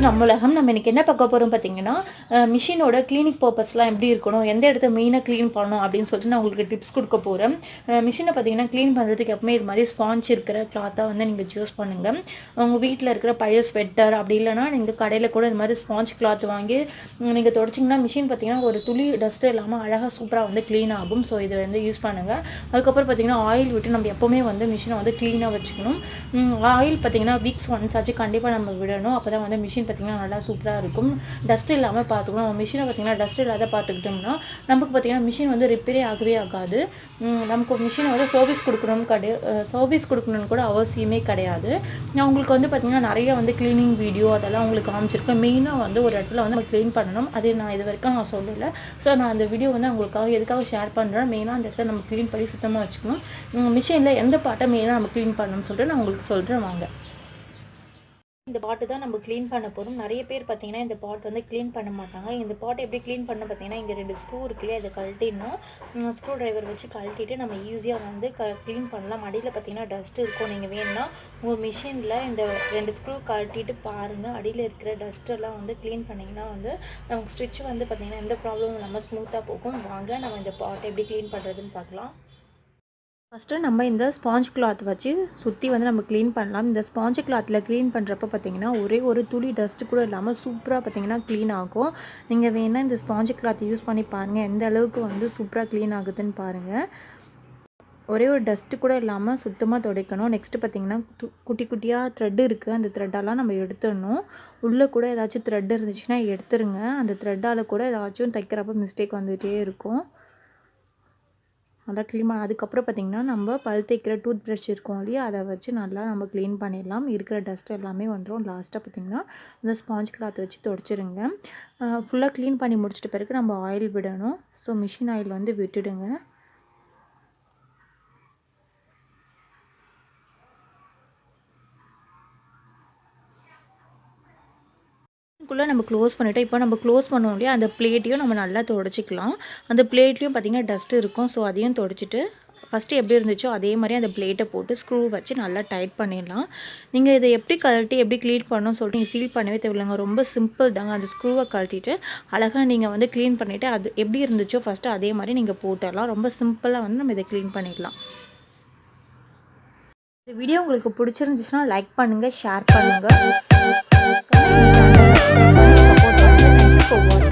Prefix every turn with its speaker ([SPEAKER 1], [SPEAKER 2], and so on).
[SPEAKER 1] நம்மளகம் நம்ம இன்றைக்கி என்ன பார்க்க போகிறோம் பார்த்தீங்கன்னா, மிஷினோட கிளீனிக் பர்பஸ்லாம் எப்படி இருக்கணும், எந்த இடத்த மெயினாக க்ளீன் பண்ணணும் அப்படின்னு சொல்லிட்டு நான் உங்களுக்கு டிப்ஸ் கொடுக்க போகிறேன். மிஷினை பார்த்தீங்கன்னா க்ளீன் பண்ணுறதுக்கு எப்பவுமே இது மாதிரி ஸ்பாஞ்ச் இருக்கிற கிளாத்தாக வந்து நீங்கள் சூஸ் பண்ணுங்கள். உங்கள் வீட்டில் இருக்கிற பழைய ஸ்வெட்டர் அப்படி இல்லைனா நீங்கள் கடையில் கூட இது மாதிரி ஸ்பாஞ்ச் கிளாத் வாங்கி நீங்கள் தொடச்சிங்கன்னா மிஷின் பார்த்தீங்கன்னா ஒரு துளி டஸ்ட் இல்லாமல் அழகாக சூப்பராக வந்து க்ளீன் ஆகும். ஸோ இதை வந்து யூஸ் பண்ணுங்கள். அதுக்கப்புறம் பார்த்தீங்கன்னா ஆயில் விட்டு நம்ம எப்போவுமே வந்து மிஷினை வந்து க்ளீனாக வச்சுக்கணும். ஆயில் பார்த்தீங்கன்னா வீக்ஸ் ஒன்ஸ் ஆச்சு கண்டிப்பாக நம்ம விடணும். அப்போ தான் வந்து மிஷின் பார்த்திங்கன்னா நல்லா சூப்பராக இருக்கும். டஸ்ட் இல்லாமல் பார்த்துக்கணும். நம்ம மிஷினை பார்த்திங்கன்னா டஸ்ட் இல்லாத பார்த்துக்கிட்டோம்னா நமக்கு பார்த்திங்கன்னா மிஷின் வந்து ரிப்பேரே ஆகவே ஆகாது. நமக்கு மிஷினை வந்து சர்வீஸ் கொடுக்கணும்னு கூட அவசியமே கிடையாது. நான் உங்களுக்கு வந்து பார்த்திங்கன்னா நிறைய வந்து க்ளீனிங் வீடியோ அதெல்லாம் உங்களுக்கு காமிச்சிருக்கேன். மெயினாக வந்து ஒரு இடத்துல வந்து நம்ம க்ளீன் பண்ணணும். அது நான் இது வரைக்கும் நான் சொல்லலை. ஸோ நான் அந்த வீடியோ வந்து உங்களுக்காக எதுக்காக ஷேர் பண்ணுறேன், மெயினாக அந்த இடத்துல நம்ம க்ளீன் பண்ணி சுத்தமாக வச்சுக்கணும். மிஷினில் எந்த பார்ட்டை மெயினாக நம்ம க்ளீன் பண்ணணும்னு சொல்லிட்டு நான் உங்களுக்கு சொல்கிறேன் வாங்க. இந்த பாட்டு தான் நம்ம க்ளீன் பண்ண போகிறோம். நிறைய பேர் பார்த்தீங்கன்னா இந்த பாட் வந்து க்ளீன் பண்ண மாட்டாங்க. இந்த பாட் எப்படி க்ளீன் பண்ண பார்த்தீங்கன்னா, இங்கே 2 ஸ்க்ரூ இருக்குல்லையே, அதை கழட்டிடணும். ஸ்க்ரூ டிரைவர் வச்சு கழட்டிட்டு நம்ம ஈஸியாக வந்து க்ளீன் பண்ணலாம். அடியில் பார்த்தீங்கன்னா டஸ்ட் இருக்கும். நீங்கள் வேணும்னா உங்கள் மிஷினில் இந்த 2 ஸ்க்ரூ கழட்டிட்டு பாருங்கள். அடியில் இருக்கிற டஸ்ட்டெல்லாம் வந்து க்ளீன் பண்ணிங்கன்னா வந்து நமக்கு ஸ்டிச் வந்து பார்த்திங்கன்னா எந்த ப்ராப்ளமும் இல்லாமல் ஸ்மூத்தாக போகும். வாங்க நம்ம இந்த பாட் எப்படி க்ளீன் பண்ணுறதுன்னு பார்க்கலாம். ஃபஸ்ட்டு நம்ம இந்த ஸ்பாஞ்ச் கிளாத் வச்சு சுற்றி வந்து நம்ம க்ளீன் பண்ணலாம். இந்த ஸ்பாஞ்ச் கிளாத்தில் க்ளீன் பண்ணுறப்ப பார்த்திங்கன்னா ஒரே ஒரு துளி டஸ்ட்டு கூட இல்லாமல் சூப்பராக பார்த்திங்கன்னா க்ளீன் ஆகும். நீங்கள் வேணால் இந்த ஸ்பாஞ்ச் கிளாத் யூஸ் பண்ணி பாருங்கள், எந்த அளவுக்கு வந்து சூப்பராக க்ளீன் ஆகுதுன்னு பாருங்கள். ஒரே ஒரு டஸ்ட்டு கூட இல்லாமல் சுத்தமாக துடைக்கணும். நெக்ஸ்ட்டு பார்த்திங்கன்னா குட்டி குட்டியாக த்ரெட்டு இருக்குது. அந்த த்ரெட்டெல்லாம் நம்ம எடுத்துடணும். உள்ளே கூட ஏதாச்சும் த்ரெட் இருந்துச்சுன்னா எடுத்துருங்க. அந்த த்ரெட்டால் கூட ஏதாச்சும் தைக்கிறப்ப மிஸ்டேக் வந்துகிட்டே இருக்கும். நல்லா க்ளீன் பண்ண அதுக்கப்புறம் பார்த்திங்கன்னா நம்ம பல் தேய்க்கிற டூத் ப்ரஷ் இருக்கும் இல்லையா, அதை வச்சு நல்லா நம்ம க்ளீன் பண்ணிடலாம். இருக்கிற டஸ்ட் எல்லாமே வந்துடும். லாஸ்ட்டாக பார்த்திங்கன்னா அந்த ஸ்பாஞ்ச் கிளாத் வச்சு துடைச்சிருங்க. ஃபுல்லாக க்ளீன் பண்ணி முடிச்சிட்ட பிறகு நம்ம ஆயில் விடணும். ஸோ மிஷின் ஆயில் வந்து விட்டுடுங்க. நம்ம க்ளோஸ் பண்ணிவிட்டோம். இப்போ நம்ம க்ளோஸ் பண்ணோம் இல்லையா, அந்த பிளேட்டையும் நம்ம நல்லா துடைச்சிக்கலாம். அந்த பிளேட்லேயும் பார்த்திங்கன்னா டஸ்ட் இருக்கும். ஸோ அதையும் துடைச்சிட்டு ஃபஸ்ட்டு எப்படி இருந்துச்சோ அதே மாதிரி அந்த பிளேட்டை போட்டு ஸ்க்ரூ வச்சு நல்லா டைட் பண்ணிடலாம். நீங்கள் இதை எப்படி கழட்டி எப்படி க்ளீன் பண்ணணும்னு சொல்லிட்டு நீங்கள் ஃபீல் பண்ணவே தேவையில்லைங்க. ரொம்ப சிம்பிள் தாங்க. அந்த ஸ்க்ரூவை கழட்டிட்டு அழகாக நீங்கள் வந்து க்ளீன் பண்ணிவிட்டு அது எப்படி இருந்துச்சோ ஃபஸ்ட்டு அதே மாதிரி நீங்கள் போட்டுடலாம். ரொம்ப சிம்பிளாக வந்து நம்ம இதை க்ளீன் பண்ணிடலாம். இந்த வீடியோ உங்களுக்கு பிடிச்சிருந்துச்சுன்னா லைக் பண்ணுங்கள், ஷேர் பண்ணுங்கள். Support for watching.